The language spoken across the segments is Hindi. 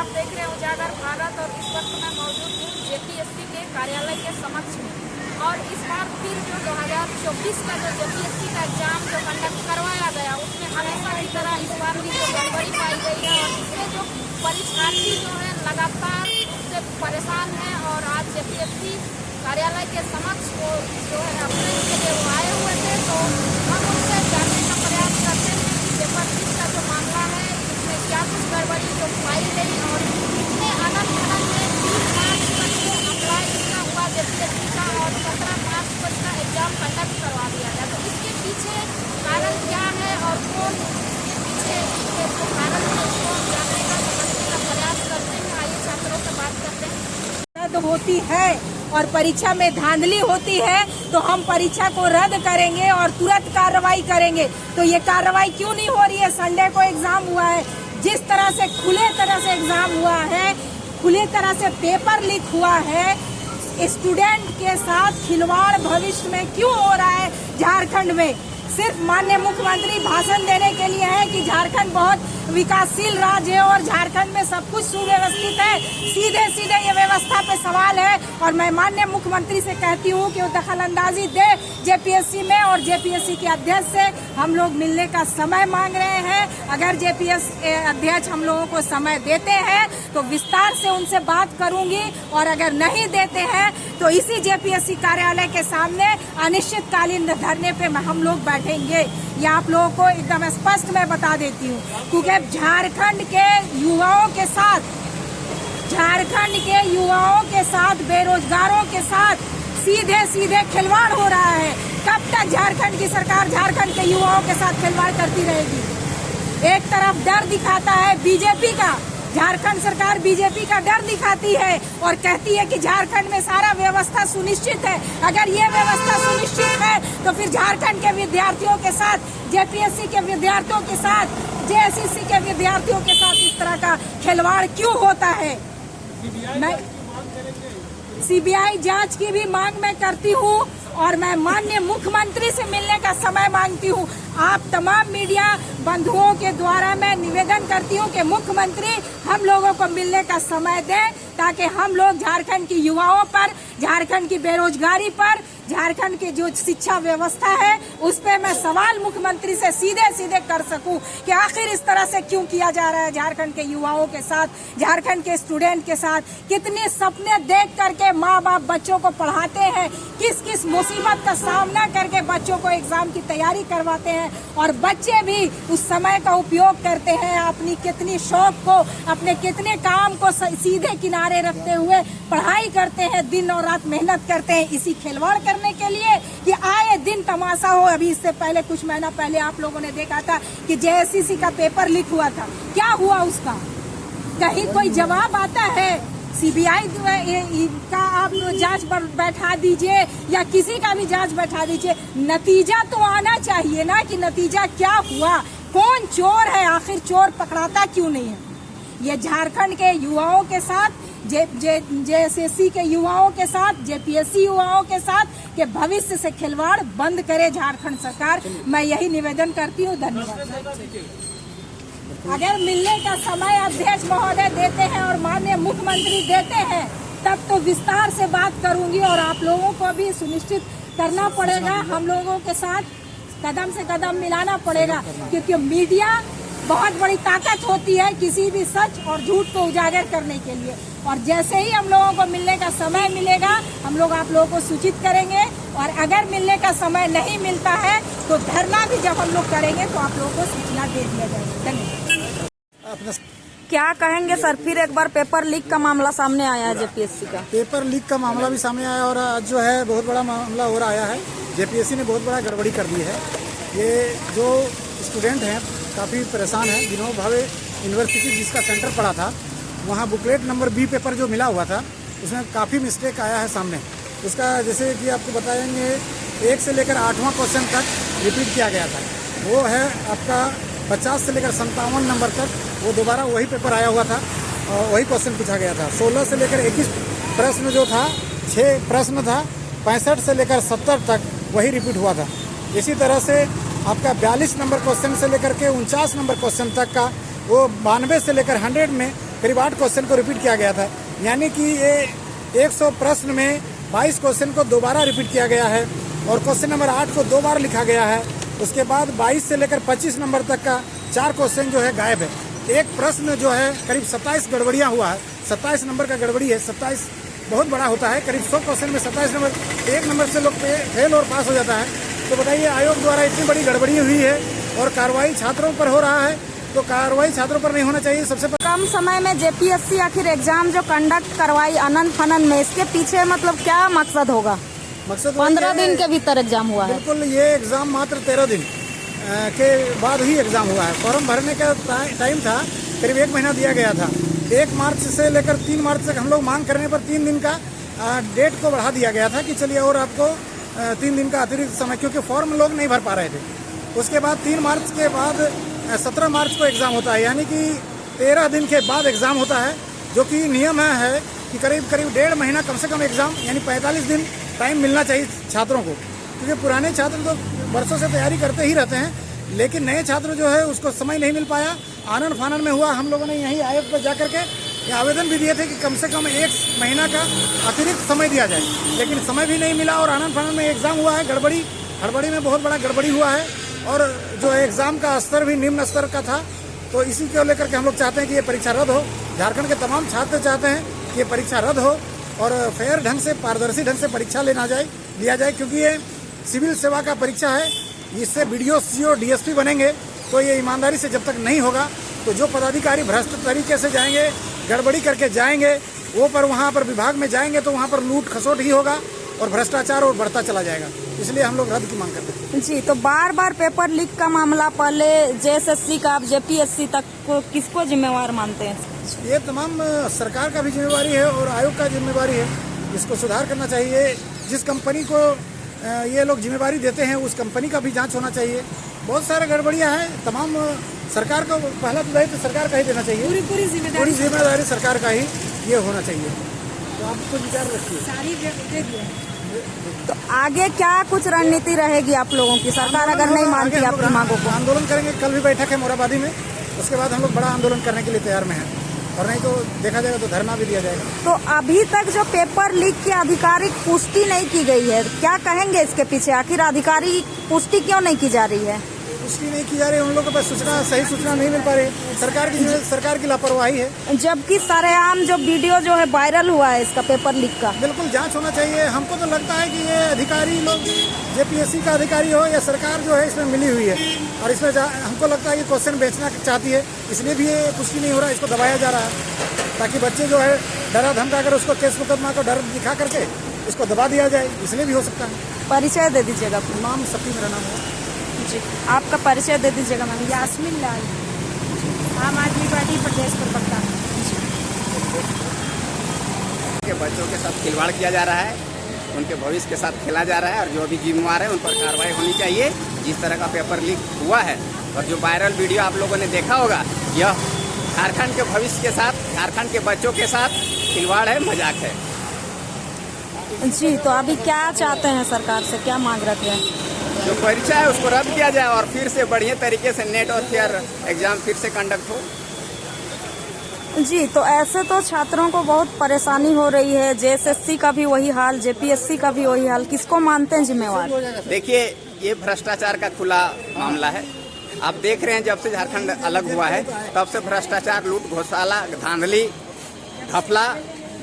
आप देख रहे हैं उजागर भारत और इस वक्त मैं मौजूद हूँ जेपीएससी के कार्यालय के समक्ष में। और इस बार फिर जो 2024 का जो जेपीएससी का एग्जाम जो कंडक्ट करवाया गया उसमें हमेशा की तरह इस बार भी जो गड़बड़ी पाई गई है और इससे जो परीक्षार्थी जो है लगातार उससे परेशान है। और आज जेपीएससी कार्यालय के समक्ष वो जो है अपने के लिए वो आए हुए थे, तो हम उनसे जानने का प्रयास करते हैं कि पेपर लीक का जो मामला है इसमें क्या कुछ गड़बड़ी जो पाई गई और कितने अनंत में 30 मार्च तक जो अप्लाई इसका हुआ जेपीएससी का और 17 मार्च को इसका एग्जाम कंडक्ट करवा दिया गया। तो इसके पीछे कारण क्या है और कौन इसके पीछे इसके जो कारण है उसको जानने का समझने का प्रयास करते हैं। आइए छात्रों से बात करते हैं। होती है और परीक्षा में धांधली होती है तो हम परीक्षा को रद्द करेंगे और तुरंत कार्रवाई करेंगे। तो ये कार्रवाई क्यों नहीं हो रही है? संडे को एग्जाम हुआ है, जिस तरह से खुले तरह से एग्जाम हुआ है, खुले तरह से पेपर लीक हुआ है, स्टूडेंट के साथ खिलवाड़ भविष्य में क्यों हो रहा है झारखंड में? सिर्फ माननीय मुख्यमंत्री भाषण देने के लिए है कि झारखंड बहुत विकासशील राज्य है और झारखंड में सब कुछ सुव्यवस्थित है। सीधे सीधे ये व्यवस्था पे सवाल है और मैं माननीय मुख्यमंत्री से कहती हूँ कि वो दखल अंदाजी दे जेपीएससी में। और जेपीएससी के अध्यक्ष से हम लोग मिलने का समय मांग रहे हैं। अगर जेपीएससी अध्यक्ष हम लोगों को समय देते हैं तो विस्तार से उनसे बात करूंगी और अगर नहीं देते हैं तो इसी जेपीएससी कार्यालय के सामने अनिश्चितकालीन धरने पे हम लोग बैठेंगे। ये आप लोगों को एकदम स्पष्ट मैं बता देती हूँ, क्योंकि झारखंड के युवाओं के साथ बेरोजगारों के साथ सीधे सीधे खिलवाड़ हो रहा है। कब तक झारखंड की सरकार झारखंड के युवाओं के साथ खिलवाड़ करती रहेगी? एक तरफ डर दिखाता है बीजेपी का, झारखंड सरकार बीजेपी का डर दिखाती है और कहती है कि झारखंड में सारा व्यवस्था सुनिश्चित है। अगर ये व्यवस्था सुनिश्चित है तो फिर झारखंड के विद्यार्थियों के साथ, जेपीएससी के विद्यार्थियों के साथ, जेएसएससी के विद्यार्थियों के साथ इस तरह का खिलवाड़ क्यों होता है? मैं सीबीआई जांच की भी मांग मैं करती हूँ और मैं माननीय मुख्यमंत्री से मिलने का समय मांगती हूँ। आप तमाम मीडिया बंधुओं के द्वारा मैं निवेदन करती हूँ कि मुख्यमंत्री हम लोगों को मिलने का समय दें ताकि हम लोग झारखंड की युवाओं पर, झारखंड की बेरोजगारी पर, झारखंड की जो शिक्षा व्यवस्था है उस पे मैं सवाल मुख्यमंत्री से सीधे सीधे कर सकूं कि आखिर इस तरह से क्यों किया जा रहा है झारखंड के युवाओं के साथ, झारखंड के स्टूडेंट के साथ। कितने सपने देख करके माँ बाप बच्चों को पढ़ाते हैं, किस किस मुसीबत का सामना करके बच्चों को एग्जाम की तैयारी करवाते हैं और बच्चे भी उस समय का उपयोग करते हैं अपनी कितनी शौक को, अपने कितने काम को सीधे किनारे रखते हुए पढ़ाई करते हैं, दिन और रात मेहनत करते हैं इसी खिलवाड़ करने के लिए कि आए दिन तमाशा हो। अभी इससे पहले कुछ महीना पहले आप लोगों ने देखा था कि जेएसएससी का पेपर लीक हुआ था, क्या हुआ उसका? कहीं कोई जवाब आता है? सीबीआई का आप जांच बैठा दीजिए या किसी का भी जांच बैठा दीजिए, नतीजा तो आना चाहिए ना कि नतीजा क्या हुआ, कौन चोर है, आखिर चोर पकड़ाता क्यों नहीं है? ये झारखंड के युवाओं के साथ, जेएसएससी के युवाओं के साथ, जेपीएससी युवाओं के साथ के भविष्य से खिलवाड़ बंद करे झारखंड सरकार। मैं यही निवेदन करती हूँ। धन्यवाद। अगर मिलने का समय अध्यक्ष महोदय देते हैं और माननीय मुख्यमंत्री देते हैं तब तो विस्तार से बात करूंगी और आप लोगों को भी सुनिश्चित करना पड़ेगा, हम लोगों के साथ कदम से कदम मिलाना पड़ेगा, क्योंकि मीडिया बहुत बड़ी ताकत होती है किसी भी सच और झूठ को उजागर करने के लिए। और जैसे ही हम लोगों को मिलने का समय मिलेगा हम लोग आप लोगों को सूचित करेंगे और अगर मिलने का समय नहीं मिलता है तो धरना भी जब हम लोग करेंगे तो आप लोगों को सूचना दे दिया जाएगा। धन्यवाद। क्या कहेंगे सर, फिर एक बार पेपर लीक का मामला सामने आया है जेपीएससी का? पेपर लीक का मामला भी सामने आया और आज जो है बहुत बड़ा मामला हो रहा आया है। जेपीएससी ने बहुत बड़ा गड़बड़ी कर दी है। ये जो स्टूडेंट हैं काफ़ी परेशान हैं। विनोद भावे यूनिवर्सिटी जिसका सेंटर पड़ा था वहाँ बुकलेट नंबर बी पेपर जो मिला हुआ था उसमें काफ़ी मिस्टेक आया है सामने। उसका जैसे कि आपको बताएंगे 1 से लेकर 8वां क्वेश्चन तक रिपीट किया गया था। वो है आपका 50 से लेकर 57 नंबर तक वो दोबारा वही पेपर आया हुआ था और वही क्वेश्चन पूछा गया था। 16 से लेकर 21 प्रश्न जो था, 6 प्रश्न था, 65 से लेकर 70 तक वही रिपीट हुआ था। इसी तरह से आपका 42 नंबर क्वेश्चन से लेकर के 49 नंबर क्वेश्चन तक का वो 92 से लेकर 100 में करीब 8 क्वेश्चन को रिपीट किया गया था। यानी कि ये 100 प्रश्न में 22 क्वेश्चन को दोबारा रिपीट किया गया है और क्वेश्चन नंबर 8 को 2 बार लिखा गया है। उसके बाद 22 से लेकर 25 नंबर तक का 4 क्वेश्चन जो है गायब है। एक प्रश्न जो है करीब 27 गड़बड़ियाँ हुआ है, 27 नंबर का गड़बड़ी है। 27 बहुत बड़ा होता है, करीब 100 क्वेश्चन में 27 नंबर, 1 नंबर से लोग फेल और पास हो जाता है। तो बताइए, आयोग द्वारा इतनी बड़ी गड़बड़ी हुई है और कार्रवाई छात्रों पर हो रहा है, तो कार्रवाई छात्रों पर नहीं होना चाहिए। सबसे कम समय में जेपीएससी आखिर एग्जाम जो कंडक्ट करवाई अनंत फनन में, इसके पीछे मतलब क्या मकसद होगा? मकसद 15 दिन के भीतर एग्जाम हुआ है। बिल्कुल, ये एग्जाम मात्र 13 दिन के बाद ही एग्जाम हुआ है। फॉर्म भरने का टाइम था, करीब 1 महीना दिया गया था। 1 मार्च से लेकर 3 मार्च तक हम लोग मांग करने पर 3 दिन का डेट को बढ़ा दिया गया था कि चलिए और आपको 3 दिन का अतिरिक्त समय, क्योंकि फॉर्म लोग नहीं भर पा रहे थे। उसके बाद 3 मार्च के बाद 17 मार्च को एग्ज़ाम होता है, यानी कि 13 दिन के बाद एग्ज़ाम होता है, जो कि नियम है कि करीब 1.5 महीना कम से कम एग्ज़ाम, यानी 45 दिन टाइम मिलना चाहिए छात्रों को। क्योंकि पुराने छात्र तो वर्षों से तैयारी करते ही रहते हैं, लेकिन नए छात्र जो है उसको समय नहीं मिल पाया। आनन फानन में हुआ। हम लोगों ने यहीं आयोग पर जा करके आवेदन भी दिए थे कि कम से कम 1 महीना का अतिरिक्त समय दिया जाए, लेकिन समय भी नहीं मिला और आनन फानन में एग्ज़ाम हुआ है। हड़बड़ी में बहुत बड़ा गड़बड़ी हुआ है और जो एग्ज़ाम का स्तर भी निम्न स्तर का था। तो इसी को लेकर के हम लोग चाहते हैं कि ये परीक्षा रद्द हो। झारखंड के तमाम छात्र चाहते हैं कि ये परीक्षा रद्द हो और फेयर ढंग से, पारदर्शी ढंग से परीक्षा लिया जाए, क्योंकि ये सिविल सेवा का परीक्षा है। इससे BDO, CO, DSP बनेंगे, तो ये ईमानदारी से जब तक नहीं होगा तो जो पदाधिकारी भ्रष्ट तरीके से जाएंगे, गड़बड़ी करके जाएंगे, वो पर वहाँ पर विभाग में जाएंगे तो वहाँ पर लूट खसोट ही होगा और भ्रष्टाचार और बढ़ता चला जाएगा। इसलिए हम लोग रद्द की मांग करते हैं। जी, तो बार बार पेपर लीक का मामला, पहले JSSC का, अब JPSC तक, को किसको जिम्मेवार मानते हैं? ये तमाम सरकार का भी जिम्मेवारी है और आयोग का जिम्मेवारी है। इसको सुधार करना चाहिए। जिस कंपनी को ये लोग जिम्मेवारी देते हैं उस कंपनी का भी जांच होना चाहिए। बहुत सारे गड़बड़ियां हैं। तमाम सरकार को पहला तो दायित्व सरकार का ही देना चाहिए। पूरी जिम्मेदारी सरकार का ही ये होना चाहिए। तो आप कुछ विचार रखिए। सारी दे दिए। तो आगे क्या कुछ रणनीति रहेगी आप लोगों की? सरकार अगर नहीं मानती आपकी मांगों को? आंदोलन करेंगे। कल भी बैठक है मोराबादी में, उसके बाद हम लोग बड़ा आंदोलन करने के लिए तैयार में हैं, और नहीं तो देखा जाएगा तो धरना भी दिया जाएगा। तो अभी तक जो पेपर लीक की आधिकारिक पुष्टि नहीं की गई है, क्या कहेंगे इसके पीछे? आखिर आधिकारिक पुष्टि क्यों नहीं की जा रही है? पुष्टि नहीं की जा रही है, उन लोगों को सही सूचना नहीं मिल पा रही। सरकार की लापरवाही है। जबकि सरेआम जो वीडियो जो है वायरल हुआ है इसका, पेपर लीक का, बिल्कुल जांच होना चाहिए। हमको तो लगता है कि ये अधिकारी लोग, JPSC का अधिकारी हो या सरकार जो है, इसमें मिली हुई है और इसमें हमको लगता है कि क्वेश्चन बेचना चाहती है, इसलिए भी ये पुष्टि नहीं हो रहा है। इसको दबाया जा रहा है ताकि बच्चे जो है डरा धमका कर उसको केस मुकदमा को डर दिखा करके इसको दबा दिया जाए, इसलिए भी हो सकता है। परिचय दे दीजिएगा। नाम सफी मेरा नाम है जी, आपका परिचय दे दीजिएगा मैम। यास्मीन लाल, आम आदमी पार्टी प्रदेश प्रवक्ता। के बच्चों के साथ खिलवाड़ किया जा रहा है, उनके भविष्य के साथ खेला जा रहा है और जो भी जिम्मेवार है उन पर कार्रवाई होनी चाहिए। जिस तरह का पेपर लीक हुआ है और जो वायरल वीडियो आप लोगों ने देखा होगा, यह झारखंड के भविष्य के साथ, झारखंड के बच्चों के साथ खिलवाड़ है, मजाक है। जी, तो अभी क्या चाहते हैं सरकार से, क्या मांग रखे हैं? जो परीक्षा है उसको रद्द किया जाए और फिर से बढ़िया तरीके से नेट और फेयर एग्जाम फिर से कंडक्ट हो। जी, तो ऐसे तो छात्रों को बहुत परेशानी हो रही है। JSSC का भी वही हाल, JPSC का भी वही हाल। किसको मानते हैं जिम्मेवार? देखिए, ये भ्रष्टाचार का खुला मामला है। आप देख रहे हैं, जब से झारखंड अलग हुआ है तब से भ्रष्टाचार, लूट, घोटाला, धांधली, घपला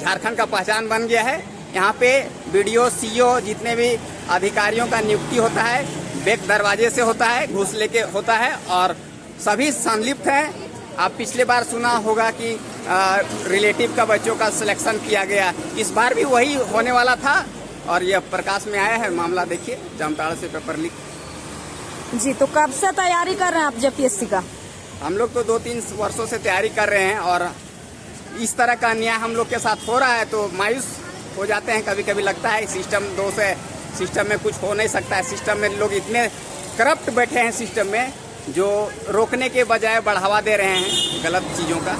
झारखंड का पहचान बन गया है। यहाँ पे BDO, CO जितने भी अधिकारियों का नियुक्ति होता है बैक दरवाजे से होता है, घूस लेके होता है और सभी संलिप्त हैं। आप पिछले बार सुना होगा कि रिलेटिव का बच्चों का सिलेक्शन किया गया, इस बार भी वही होने वाला था और यह प्रकाश में आया है मामला। देखिए, जामताड़ा से पेपर लीक। जी, तो कब से तैयारी कर रहे हैं आप JPSC का? हम लोग तो 2-3 वर्षों से तैयारी कर रहे हैं और इस तरह का अन्याय हम लोग के साथ हो रहा है तो मायूस हो जाते हैं। कभी कभी लगता है सिस्टम दोष है, सिस्टम में कुछ हो नहीं सकता है। सिस्टम में लोग इतने करप्ट बैठे हैं सिस्टम में, जो रोकने के बजाय बढ़ावा दे रहे हैं गलत चीज़ों का।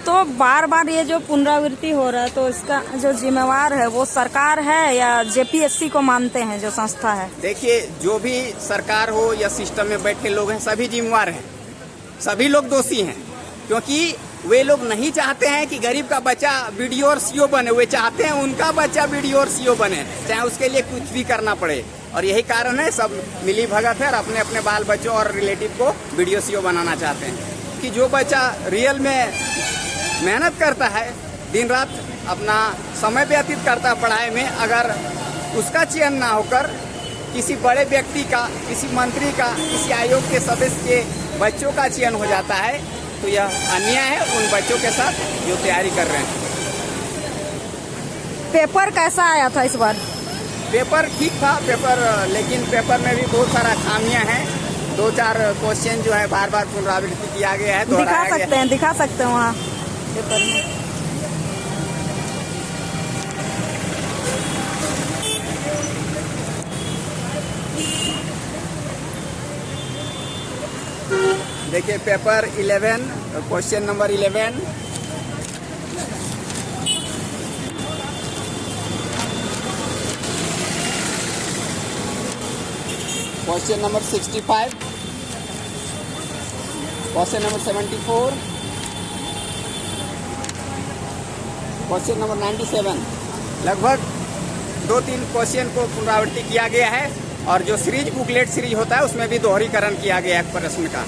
तो बार बार ये जो पुनरावृत्ति हो रहा है, तो इसका जो जिम्मेवार है वो सरकार है या JPSC को मानते हैं जो संस्था है? देखिए, जो भी सरकार हो या सिस्टम में बैठे लोग हैं, सभी जिम्मेवार हैं, सभी लोग दोषी हैं, क्योंकि वे लोग नहीं चाहते हैं कि गरीब का बच्चा बीडीओ और सीओ बने, वे चाहते हैं उनका बच्चा बीडीओ और सीओ बने, चाहे उसके लिए कुछ भी करना पड़े। और यही कारण है सब मिली भगत है और अपने अपने बाल बच्चों और रिलेटिव को बीडीओ सीओ बनाना चाहते हैं। कि जो बच्चा रियल में मेहनत करता है, दिन रात अपना समय व्यतीत करता है पढ़ाई में, अगर उसका चयन ना होकर किसी बड़े व्यक्ति का, किसी मंत्री का, किसी आयोग के सदस्य के बच्चों का चयन हो जाता है, तो यह अन्याय है उन बच्चों के साथ जो तैयारी कर रहे हैं। पेपर कैसा आया था इस बार? पेपर ठीक था पेपर, लेकिन पेपर में भी बहुत सारा खामियां हैं। 2-4 क्वेश्चन जो है बार बार पुनरावृत्ति किया गया है, दिखा सकते हैं वहाँ पेपर में। देखिए paper 11 question number 11, question number 65, question number 74, question number 97। लगभग 2-3 क्वेश्चन को पुनरावृत्ति किया गया है और जो सीरीज बुकलेट सीरीज होता है उसमें भी दोहरीकरण किया गया है प्रश्न का।